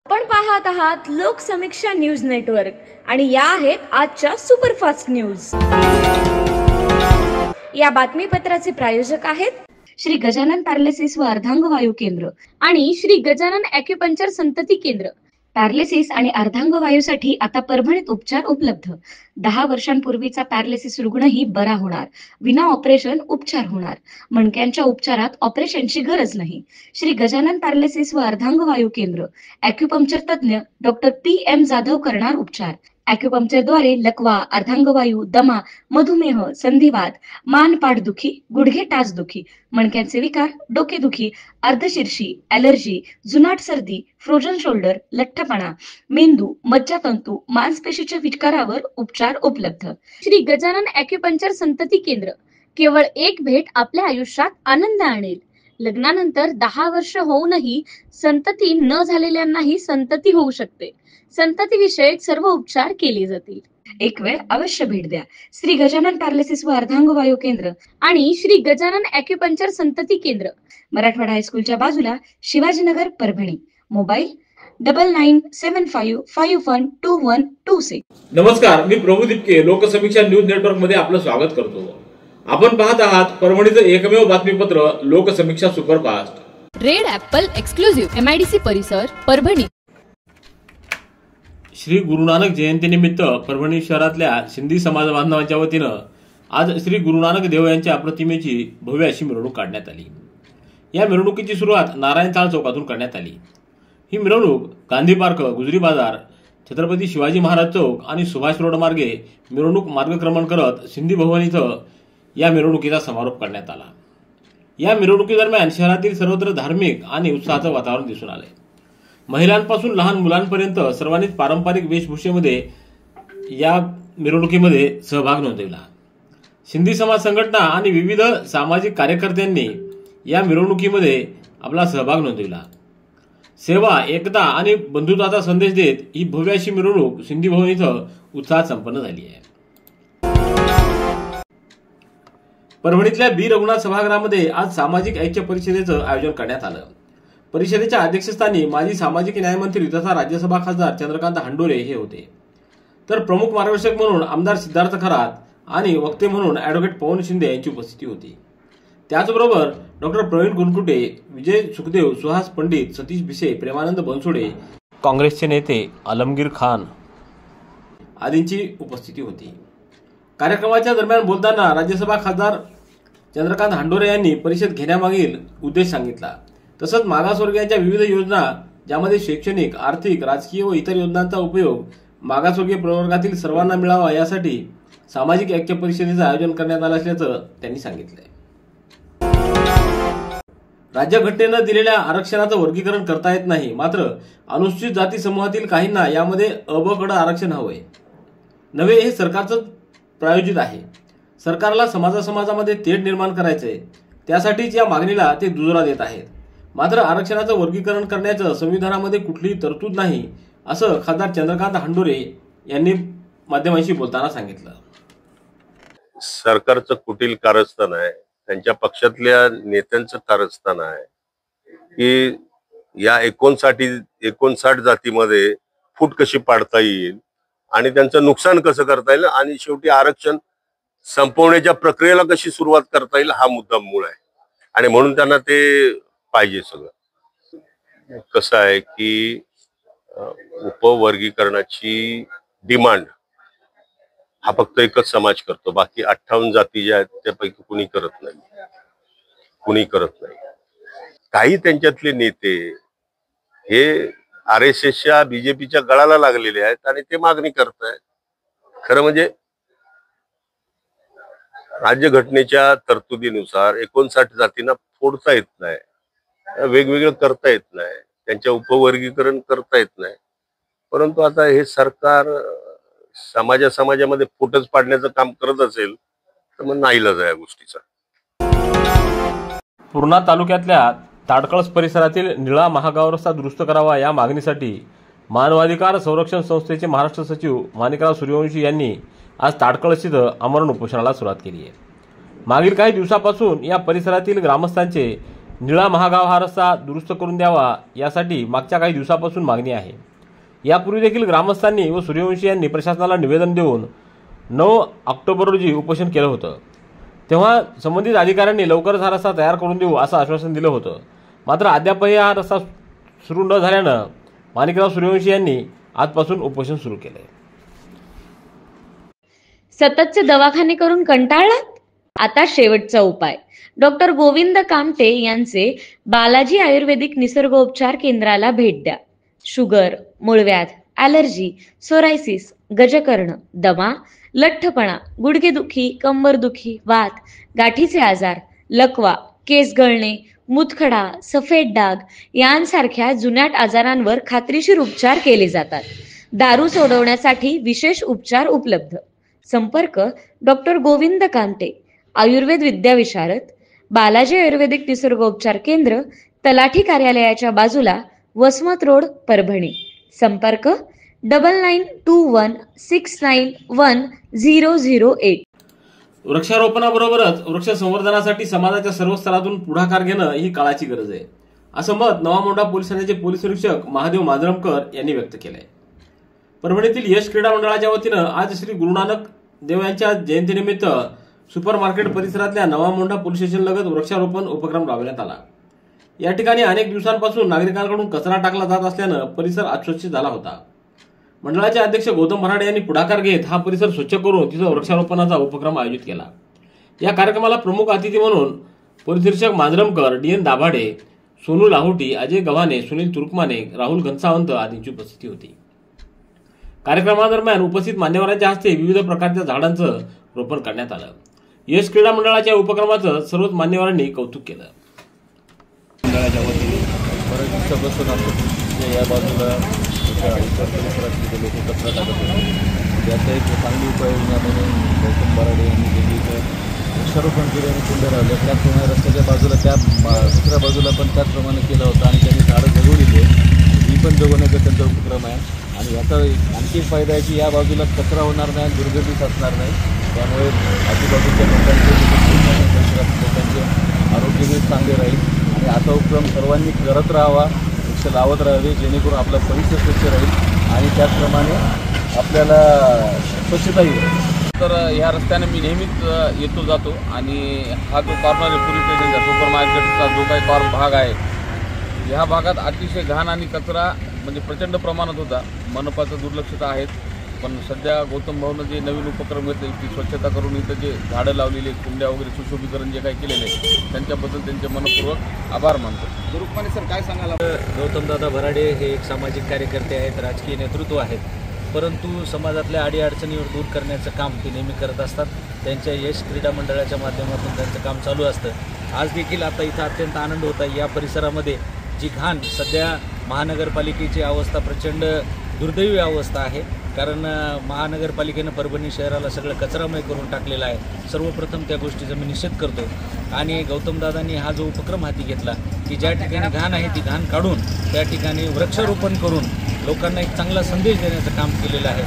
आपण पाहत आहात लोकसमीक्षा न्यूज नेटवर्क आणि या आहेत आजच्या सुपरफास्ट न्यूज। या बातमीपत्राचे प्रायोजक आहेत श्री गजानन पॅरालिसिस व अर्धांगवायू केंद्र आणि श्री गजानन ॲक्युपंक्चर संतती केंद्र। पॅरालिसिस आणि अर्धांगवायूसाठी आता परभणीत उपचार उपलब्ध। 10 वर्षांपूर्वीचा पॅरालिसिस रुग्णही बरा होणार, विना ऑपरेशन उपचार होणार। मणक्यांच्या उपचारात ऑपरेशनची गरज नाही। श्री गजानन पॅरालिसिस व अर्धांगवायू केंद्र। ॲक्युपंक्चर तज्ञ डॉक्टर PM जाधव करणार उपचार। ॲक्युपंक्चरद्वारे लकवा, अर्धांगवायू, दमा, मधुमेह, संधिवात, मान पाठदुखी, गुडघे टाचदुखी, मणक्यांचे विकार, डोकेदुखी, अर्धशीर्षी, ॲलर्जी, जुनाट सर्दी, फ्रोजन शोल्डर, लठ्ठपणा, मेंदू, मज्जातंतू, मांसपेशीच्या विकारावर उपचार उपलब्ध। श्री गजानन ॲक्युपंक्चर संतती केंद्र। केवळ एक भेट आपल्या आयुष्यात आनंद आणेल। लग्नानंतर 10 वर्ष होऊनही संतती न झालेल्यांनाही संतती होऊ शकते। संतती विषयक सर्व उपचार केले जातील। एक वेळ अवश्य भेट द्या। श्री गजानन पॅरालिसिस व अर्धांगवायू केंद्र आणि श्री गजानन ॲक्युपंक्चर संतती केंद्र, मराठवाडा हायस्कूलच्या बाजूला, शिवाजीनगर, परभणी। मोबाईल 9975512126। नमस्कार, मी प्रभू दिपके लोकसमीक्षा न्यूज नेटवर्क मध्ये आपलं स्वागत करतो। आपण पाहत आहात परभणीचं एकमेव बातमीपत्र Loksamiksha superfast. Red Apple exclusive MIDC परिसर, परभणी। श्री गुरु नानक जयंतीनिमित्त परभणी शहरातल्या सिंधी समाज बांधवांच्या वतीनं आज श्री गुरु नानक देव यांच्या प्रतिमेची भव्य अशी मिरवणूक काढण्यात आली। या मिरवणुकीची सुरुवात नारायण चाळ चौकातून करण्यात आली। ही मिरवणूक गांधी पार्क, गुजरी बाजार, छत्रपती शिवाजी महाराज चौक आणि सुभाष रोड मार्गे मिरवणूक मार्गक्रमण करत सिंधी भवन इथं या मिरवणुकीचा समारोप करण्यात आला। या मिरवणुकीदरम्यान शहरातील सर्वत्र धार्मिक आणि उत्साहाचं वातावरण दिसून आले। महिलांपासून लहान मुलांपर्यंत सर्वांनीच पारंपरिक वेशभूषेमध्ये या मिरवणुकीमध्ये सहभाग नोंदवला। सिंधी समाज संघटना आणि विविध सामाजिक कार्यकर्त्यांनी या मिरवणुकीमध्ये आपला सहभाग नोंदवला। सेवा, एकता आणि बंधुत्वाचा संदेश देत ही भव्य अशी मिरवणूक सिंधी भवन इथं उत्साहात संपन्न झाली आहे। परभणीतल्या बी रघुनाथ सभागृहामध्ये आज सामाजिक ऐक्य परिषदेचं आयोजन करण्यात आलं। परिषदेच्या अध्यक्षस्थानी माजी सामाजिक न्यायमंत्री तथा राज्यसभा खासदार चंद्रकांत हंडोरे हे होते, तर प्रमुख मार्गदर्शक म्हणून आमदार सिद्धार्थ खरात आणि वक्ते म्हणून ॲडव्होकेट पवन शिंदे यांची उपस्थिती होती। त्याचबरोबर डॉक्टर प्रवीण गुणकुटे, विजय सुखदेव, सुहास पंडित, सतीश भिसे, प्रेमानंद बनसोडे, काँग्रेसचे नेते आलमगीर खान आदींची उपस्थिती होती। कार्यक्रमाच्या दरम्यान बोलताना राज्यसभा खासदार चंद्रकांत हंडोरे यांनी परिषद घेण्यामागील उद्देश सांगितला। तसंच मागासवर्गीयांच्या विविध योजना, ज्यामध्ये शैक्षणिक, आर्थिक, राजकीय व इतर योजनांचा उपयोग मागासवर्गीय प्रवर्गातील सर्वांना मिळावा यासाठी सामाजिक ऐक्य परिषदेचं आयोजन करण्यात आलं असल्याचं त्यांनी सांगितलंय। राज्यघटनेनं दिलेल्या आरक्षणाचं वर्गीकरण करता येत नाही, मात्र अनुसूचित जाती समूहातील काहींना यामध्ये अ-ब-कडं आरक्षण हवंय नव्हे हे सरकारचं प्रायोजित आहे। सरकारला समाजामध्ये तेढ निर्माण करायचंय, त्यासाठीच या मागणीला ते दुजोरा देत आहेत। मात्र आरक्षणाचं वर्गीकरण करण्याचं संविधानामध्ये कुठलीही तरतूद नाही, असं खासदार चंद्रकांत हंडोरे यांनी माध्यमांशी बोलताना सांगितलं। सरकारचं कुटील कारस्थान आहे, त्यांच्या पक्षातल्या नेत्यांचं कारस्थान आहे की या 59 जातीमध्ये फूट कशी पाडता येईल आणि त्यांचं नुकसान कसं करता येईल आणि शेवटी आरक्षण संपवण्याच्या प्रक्रियेला कशी सुरुवात करता येईल हा मुद्दा मूळ आहे। आणि म्हणून त्यांना ते पाहिजे। सगळं कसं आहे की उपवर्गीकरणाची डिमांड हा फक्त एकच समाज करतो, बाकी 58 जाती ज्या आहेत त्यापैकी कुणी करत नाही। काही त्यांच्यातले नेते हे RSSच्या BJPच्या गळाला लागलेले आहेत आणि ते मागणी करतायत। खरं म्हणजे राज्यघटनेच्या तरतुदीनुसार 59 जातींना फोडता येत नाही, वेगवेगळं करता येत नाही, त्यांच्या उपवर्गीकरण करता येत नाही। परंतु आता हे सरकार समाजामध्ये फुटच पाडण्याचं काम करत असेल तर मग नाईलाज आहे या गोष्टीचा। पूर्णा तालुक्यातल्या ताडकळस परिसरातील निळा महागाव रस्ता दुरुस्त करावा या मागणीसाठी मानवाधिकार संरक्षण संस्थेचे महाराष्ट्र सचिव माणिकराव सूर्यवंशी यांनी आज ताडकळस इथं आमरण उपोषणाला सुरुवात केली आहे। मागील काही दिवसापासून या परिसरातील ग्रामस्थांचे निळा महागाव हा रस्ता दुरुस्त करून द्यावा यासाठी मागच्या काही दिवसापासून मागणी आहे। यापूर्वी देखील ग्रामस्थांनी व सूर्यवंशी यांनी प्रशासनाला निवेदन देऊन 9 ऑक्टोबर रोजी उपोषण केलं होतं। तेव्हा संबंधित अधिकाऱ्यांनी लवकरच हा रस्ता तयार करून देऊ असं आश्वासन दिलं होतं। मात्र अद्यापही हा रस्ता सुरू न झाल्यानं माणिकराव सूर्यवंशी यांनी आजपासून उपोषण सुरू केलंय। सततचे दवाखाने करून कंटाळलात? आता शेवटचा उपाय। डॉक्टर गोविंद कामटे यांचे बालाजी आयुर्वेदिक निसर्गोपचार केंद्राला भेट द्या। शुगर, मूळव्याध, ॲलर्जी, सोरायसिस, गजकर्ण, दमा, लठ्ठपणा, गुडघेदुखी, कंबरदुखी, वात, गाठीचे आजार, लकवा, केस गळणे, मूतखडा, सफेद डाग यांसारख्या जुनाट आजारांवर खात्रीशीर उपचार केले जातात। दारू सोडवण्यासाठी विशेष उपचार उपलब्ध। संपर्क डॉक्टर गोविंद कामटे, आयुर्वेद विद्याविशारद, बालाजी आयुर्वेदिक निसर्गोपचार केंद्र, तलाठी कार्यालयाच्या बाजूला, वसमत रोड, परभणी। संपर्क 9921691008। वृक्षारोपणाबरोबरच वृक्ष संवर्धनासाठी समाजाच्या सर्व स्तरातून पुढाकार घेणं ही काळाची गरज आहे, असं मत नवामोंढा पोलीस ठाण्याचे पोलीस निरीक्षक महादेव मांजरमकर यांनी व्यक्त केलंय। परभणीतील यश क्रीडा मंडळाच्या वतीनं आज श्री गुरुनानक देव यांच्या जयंतीनिमित्त सुपर मार्केट परिसरातल्या नवामोंढा पोलीस स्टेशन लगत वृक्षारोपण उपक्रम राबवण्यात आला। या ठिकाणी अनेक दिवसांपासून नागरिकांकडून कचरा टाकला जात असल्यानं परिसर अस्वच्छ झाला होता। मंडळाचे अध्यक्ष गौतम भराडे यांनी पुढाकार घेत हा परिसर स्वच्छ करून तिथं वृक्षारोपणाचा उपक्रम आयोजित केला। या कार्यक्रमाला प्रमुख अतिथी म्हणून पोलीस निरीक्षक मांजरमकर, DN दाभाडे, सोनू लाहोटी, अजय गव्हाणे, सुनील तुर्कमाने, राहुल घनसावंत आदींची उपस्थिती होती। कार्यक्रमादरम्यान उपस्थित मान्यवरांच्या हस्ते विविध प्रकारच्या झाडांचं रोपण करण्यात आलं। यश क्रीडा मंडळाच्या उपक्रमाचं सर्वच मान्यवरांनी कौतुक केलं। मंडळाच्या वतीने बऱ्याच दिवसापासून आमच्या या बाजूला परिसरातले लोक कचरा टाकत होते, त्याचा एक चांगली उपाययोजना म्हणून गौतम भराडे यांनी केली। वृक्षारोपण केले आणि कुंड्या लावल्या, त्याचप्रमाणे रस्त्याच्या बाजूला त्या दुसऱ्या बाजूला पण त्याचप्रमाणे केलं होतं आणि त्यांनी झाडं जगवलेली आहे। ही पण जगवण्याचा त्यांचा उपक्रम आहे आणि याचा आणखी फायदा आहे की या बाजूला कचरा होणार नाही, दुर्गंधीच असणार नाही, त्यामुळे आजूबाजूच्या लोकांचे परिसरातील लोकांचे आरोग्यही चांगले राहील आणि असा उपक्रम सर्वांनी करत राहावा, वृक्ष लावत राहावे, जेणेकरून आपला परिसर स्वच्छ राहील आणि त्याचप्रमाणे आपल्याला स्वच्छता येईल। तर ह्या रस्त्याने मी नेहमीच येतो जातो आणि हा जो कॉर्नर आहे पोलीस स्टेशनचा सुपर मार्केटचा जो काही भाग आहे, ह्या भागात अतिशय घाण आणि कचरा म्हणजे प्रचंड प्रमाणात होता। मनपाचं दुर्लक्षता आहेत, पण सध्या गौतम भाऊनं जे नवीन उपक्रम घेतले की स्वच्छता करून इथं जे झाडं लावलेली, कुंड्या वगैरे सुशोभीकरण जे काही केलेले आहे त्यांच्याबद्दल त्यांचे मनपूर्वक आभार मानतो। दुरुपमाने सर काय सांगाल? गौतमदादा भराडे हे एक सामाजिक कार्यकर्ते आहेत, राजकीय नेतृत्व आहेत, परंतु समाजातल्या अडीअडचणीवर दूर करण्याचं काम ते नेहमी करत असतात। त्यांच्या यश क्रीडा मंडळाच्या माध्यमातून त्यांचं काम चालू असतं। आज देखील आता इथं अत्यंत आनंद होता। या परिसरामध्ये जी घाण सध्या महानगरपालिकेची अवस्था प्रचंड दुर्दैवी अवस्था आहे, कारण महानगरपालिकेनं परभणी शहराला सगळं कचरामय करून टाकलेलं आहे। सर्वप्रथम त्या गोष्टीचा मी निषेध करतो आणि गौतमदादांनी हा जो उपक्रम हाती घेतला की ज्या ठिकाणी घाण आहे ती घाण काढून त्या ठिकाणी वृक्षारोपण करून लोकांना एक चांगला संदेश देण्याचं काम केलेलं आहे।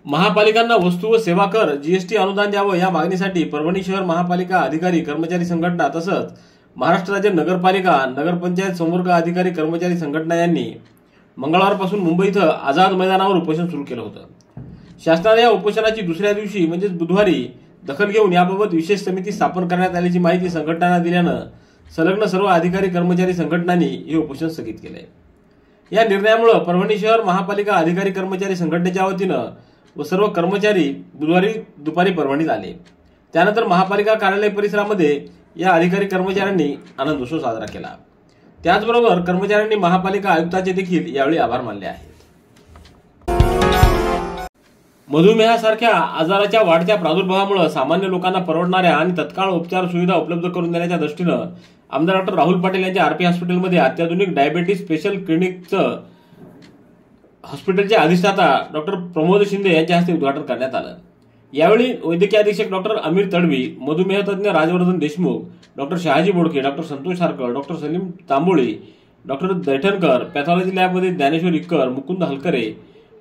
महापालिकांना वस्तू व सेवा कर GST अनुदान द्यावं या मागणीसाठी परभणी शहर महापालिका अधिकारी कर्मचारी संघटना तसंच महाराष्ट्र राज्य नगरपालिका नगरपंचायत संवर्ग अधिकारी कर्मचारी संघटना यांनी मंगळवारपासून मुंबई इथं आझाद मैदानावर उपोषण सुरू केलं होतं। शासनाने या उपोषणाची दुसऱ्या दिवशी म्हणजेच बुधवारी दखल घेऊन याबाबत विशेष समिती स्थापन करण्यात आल्याची माहिती संघटनांना दिल्यानं संलग्न सर्व अधिकारी कर्मचारी संघटनांनी हे उपोषण स्थगित केलंय। या निर्णयामुळे परभणी शहर महापालिका अधिकारी कर्मचारी संघटनेच्या वतीनं व सर्व कर्मचारी बुधवारी दुपारी परभणीत आले। त्यानंतर महापालिका कार्यालय परिसरामध्ये या अधिकारी कर्मचाऱ्यांनी आनंदोत्सव साजरा केला। त्याचबरोबर कर्मचाऱ्यांनी महापालिका आयुक्तांचे देखील यावेळी आभार मानले आहेत। मधुमेहासारख्या आजाराच्या वाढत्या प्रादुर्भावामुळे सामान्य लोकांना परवडणाऱ्या आणि तत्काळ उपचार सुविधा उपलब्ध करून देण्याच्या दृष्टीनं आमदार डॉक्टर राहुल पाटील यांच्या RP हॉस्पिटलमध्ये अत्याधुनिक डायबेटीस स्पेशल क्लिनिकचं हॉस्पिटलचे अधिष्ठाता डॉक्टर प्रमोद शिंदे यांच्या हस्ते उद्घाटन करण्यात आलं। यावेळी वैद्यकीय अधीक्षक डॉक्टर अमीर तडवी, मधुमेह तज्ञ Rajvardhan Deshmukh, doctor Shahaji Bodke, doctor Santosh Sarkar, doctor Salim Tamboli, doctor Daithankar, pathology लॅबमध्ये ज्ञानेश्वर इक्कर, मुकुंद हलकरे,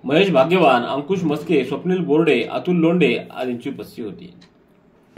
महेश भाग्यवान, अंकुश मस्के, स्वप्नील बोर्डे, अतुल लोंडे आदींची उपस्थिती होती।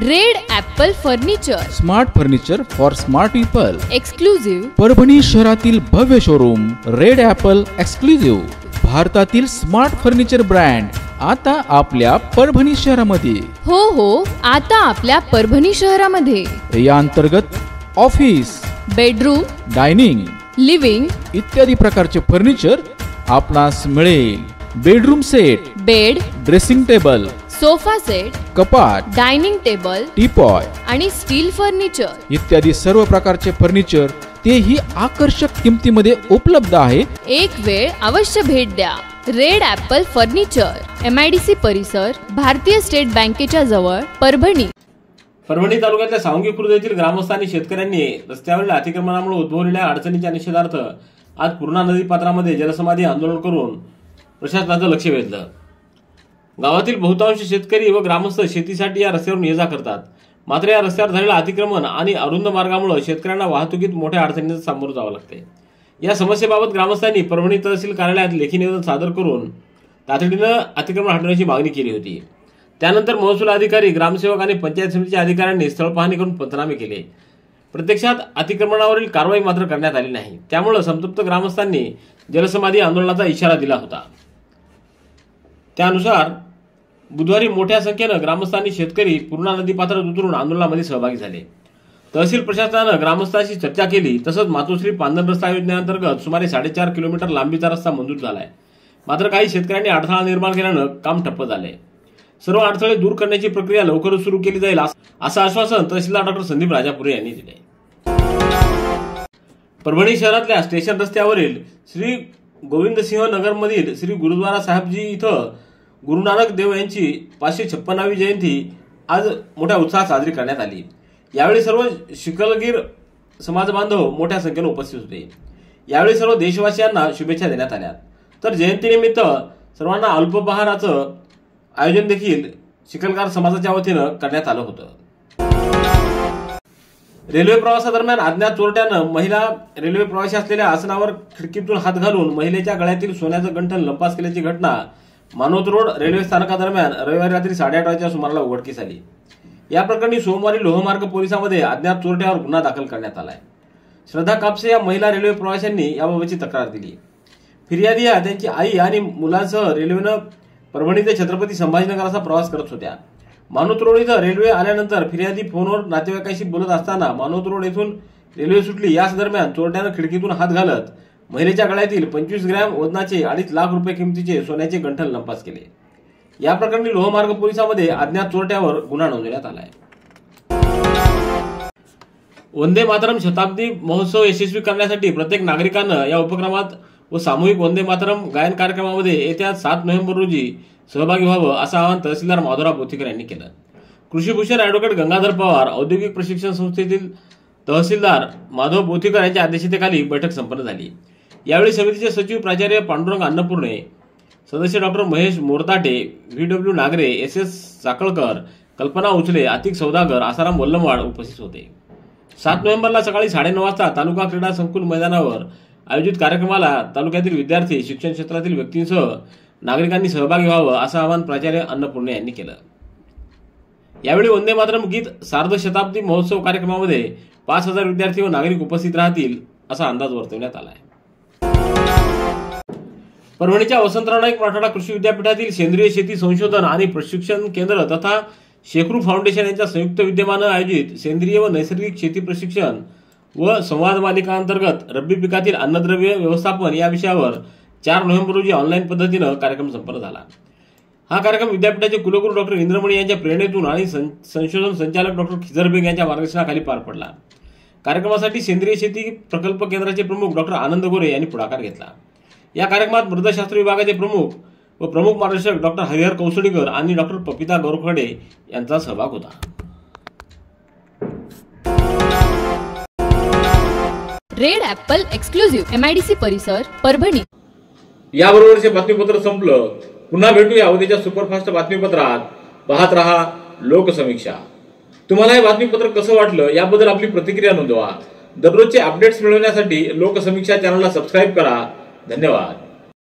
Red Apple furniture, smart furniture for smart people. Exclusive. Parbhani शहरातील भव्य शोरूम रेड ॲपल एक्सक्लुझिव्ह. भारतातील स्मार्ट फर्निचर ब्रँड आता आपल्या परभणी शहरामध्ये. हो, आता आपल्या परभणी शहरामध्ये. या अंतर्गत ऑफिस, बेडरूम, डायनिंग, लिव्हिंग इत्यादी प्रकारचे फर्निचर आपणास मिळेल. Bedroom set, bed, dressing table, sofa set, कपाट, डायनिंग टेबल टीपॉय आणि स्टील फर्निचर इत्यादी सर्व प्रकारचे फर्निचर तेही आकर्षक किमतीमध्ये उपलब्ध आहे. एक वेळ अवश्य भेट द्या. रेड ॲपल फर्निचर, MIDC परिसर, भारतीय स्टेट बँकेच्या जवळ, परभणी. परभणी तालुक्यातल्या सावंगी खुर्द येथील ग्रामस्थांनी शेतकऱ्यांनी रस्त्यावरील अतिक्रमणामुळे उद्भवलेल्या अडचणीच्या निषेधार्थ आज पूर्णा नदीपात्रामध्ये जलसमाधी आंदोलन करून प्रशासनाचं लक्ष वेधलं. गावातील बहुतांश शेतकरी व ग्रामस्थ शेतीसाठी या रस्त्यावरून ये जा करतात. मात्र या रस्त्यावर झालेलं अतिक्रमण आणि अरुंद मार्गामुळे शेतकऱ्यांना वाहतुकीत मोठ्या अडचणींना सामोरं जावं लागते. या समस्येबाबत ग्रामस्थांनी परभणी तहसील कार्यालयात लेखी निवेदन सादर करून तातडीनं अतिक्रमण हटवण्याची मागणी केली होती. त्यानंतर महसूल अधिकारी, ग्रामसेवक आणि पंचायत समितीच्या अधिकाऱ्यांनी स्थळ पाहणी करून पंचनामे केले. प्रत्यक्षात अतिक्रमणावरील कारवाई मात्र करण्यात आली नाही. त्यामुळे संतप्त ग्रामस्थांनी जलसमाधी आंदोलनाचा इशारा दिला होता. त्यानुसार बुधवारी मोठ्या संख्येनं ग्रामस्थांनी शेतकरी पूर्णा नदीपात्रात उतरून आंदोलनामध्ये सहभागी झाले. तहसील प्रशासनानं ग्रामस्थांशी चर्चा केली. तसंच मातोश्री पांदन रस्ता योजनेअंतर्गत सुमारे 4.5 किलोमीटर लांबीचा रस्ता मंजूर झालाय. मात्र काही शेतकऱ्यांनी अडथळा निर्माण केल्यानं काम ठप्प झाले. सर्व अडथळे दूर करण्याची प्रक्रिया लवकरच सुरू केली जाईल असं आश्वासन तहसीलदार डॉक्टर संदीप राजापुरे यांनी दिले. परभणी शहरातल्या स्टेशन रस्त्यावरील श्री गोविंदसिंह नगरमधील श्री गुरुद्वारा साहेबजी इथं गुरु नानक देव यांची 556वी जयंती आज मोठ्या उत्साहात साजरी करण्यात आली. यावेळी सर्व शिकलगीर समाज बांधव मोठ्या संख्येने उपस्थित होते. यावेळी सर्व देशवासियांना शुभेच्छा देण्यात आल्या. तर जयंतीनिमित्त सर्वांना अल्पोपहाराचं आयोजन देखील शिकलगार समाजाच्या वतीनं करण्यात आलं होतं. रेल्वे प्रवासादरम्यान अज्ञात चोरट्यानं महिला रेल्वे प्रवासी असलेल्या आसनावर खिडकीतून हात घालून महिलेच्या गळ्यातील सोन्याचं गंठण लंपास केल्याची घटना मानोत रोड रेल्वे स्थानकादरम्यान रविवारी रात्री 8:30 वाजच्या सुमाराला उघडकीस आली. या प्रकरणी सोमवारी लोहमार्ग पोलिसांमध्ये अज्ञात चोरट्यावर गुन्हा दाखल करण्यात आलाय. श्रद्धा कापसे या महिला रेल्वे प्रवाशांनी याबाबतची तक्रार दिली. फिर्यादी या त्यांची आई आणि मुलांसह रेल्वेनं परभणी ते छत्रपती संभाजीनगर असा प्रवास करत होत्या. मानोत रोड इथं रेल्वे आल्यानंतर फिर्यादी फोनवर नातेवाईकांशी बोलत असताना मानोत रोड येथून रेल्वे सुटली. याच दरम्यान चोरट्यानं खिडकीतून हात घालत महिलेच्या गळ्यातील 25 ग्रॅम वजनाचे 2.5 लाख रुपये किमतीचे सोन्याचे गंठण लंपास केले. या प्रकरणी लोहमार्ग पोलिसांमध्ये अज्ञात चोरट्यावर गुन्हा नोंदवण्यात आलाय. वंदे मातरम शताब्दी महोत्सव यशस्वी करण्यासाठी प्रत्येक नागरिकांनं या उपक्रमात व सामूहिक वंदे मातरम गायन कार्यक्रमामध्ये येत्या 7 नोव्हेंबर रोजी सहभागी व्हावं असं आवाहन तहसीलदार माधवराव बोथीकर यांनी केलं. कृषीभूषण ॲडव्होकेट गंगाधर पवार औद्योगिक प्रशिक्षण संस्थेतील तहसीलदार माधव बोथीकर यांच्या अध्यक्षतेखाली बैठक संपन्न झाली. यावेळी समितीचे सचिव प्राचार्य पांडुरंग अन्नपूर्णे, सदस्य doctor Mahesh Mortate, VW Nagare, SS Sakalkar, Kalpana Uchale, Atiq सौदागर, आसाराम वल्लमवाड उपस्थित होते. 7 नोव्हेंबरला सकाळी 9:30 वाजता तालुका क्रीडा संकुल मैदानावर आयोजित कार्यक्रमाला तालुक्यातील विद्यार्थी, शिक्षण क्षेत्रातील व्यक्तींसह नागरिकांनी सहभागी व्हावं असं आवाहन प्राचार्य अन्नपूर्णे यांनी केलं. यावेळी वंदे मातरम गीत सार्ध शताब्दी महोत्सव कार्यक्रमामध्ये 5,000 विद्यार्थी व नागरिक उपस्थित राहतील असा अंदाज वर्तवण्यात आलाय. परभणीच्या वसंतराव नाईक मराठवाडा कृषी विद्यापीठातील सेंद्रिय शेती संशोधन आणि प्रशिक्षण केंद्र तथा शेकरू फाउंडेशन यांच्या संयुक्त विद्यमानं आयोजित सेंद्रिय व नैसर्गिक शेती प्रशिक्षण व संवाद मालिका अंतर्गत रब्बी पिकातील अन्नद्रव्य व्यवस्थापन या विषयावर 4 नोव्हेंबर रोजी ऑनलाईन पद्धतीनं कार्यक्रम संपन्न झाला. हा कार्यक्रम विद्यापीठाचे कुलगुरू डॉक्टर इंद्रमणी यांच्या प्रेरणेतून आणि संशोधन संचालक डॉक्टर खिजर बेग यांच्या मार्गदर्शनाखाली पार पडला. कार्यक्रमासाठी सेंद्रिय शेती प्रकल्प केंद्राचे प्रमुख डॉक्टर आनंद गोरे यांनी पुढाकार घेतला. या कार्यक्रमात मृदशास्त्र विभागाचे प्रमुख व प्रमुख मार्गदर्शक डॉक्टर हरिहर कौसडीकर आणि डॉक्टर पपिता गोरखडे यांचा सहभाग होता. रेड ॲपल एक्सक्लुझिव्ह MIDC परिसर, परभणी. याबरोबरचे बातमीपत्र संपलं. पुन्हा भेटूया उद्याच्या सुपरफास्ट बातमीपत्रात. पाहत रहा लोकसमीक्षा. तुम्हाला हे बातमीपत्र कसं वाटलं याबद्दल आपली प्रतिक्रिया नोंदवा. दररोजचे अपडेट्स मिळवण्यासाठी लोकसमीक्षा चॅनलला सबस्क्राईब करा. धन्यवाद.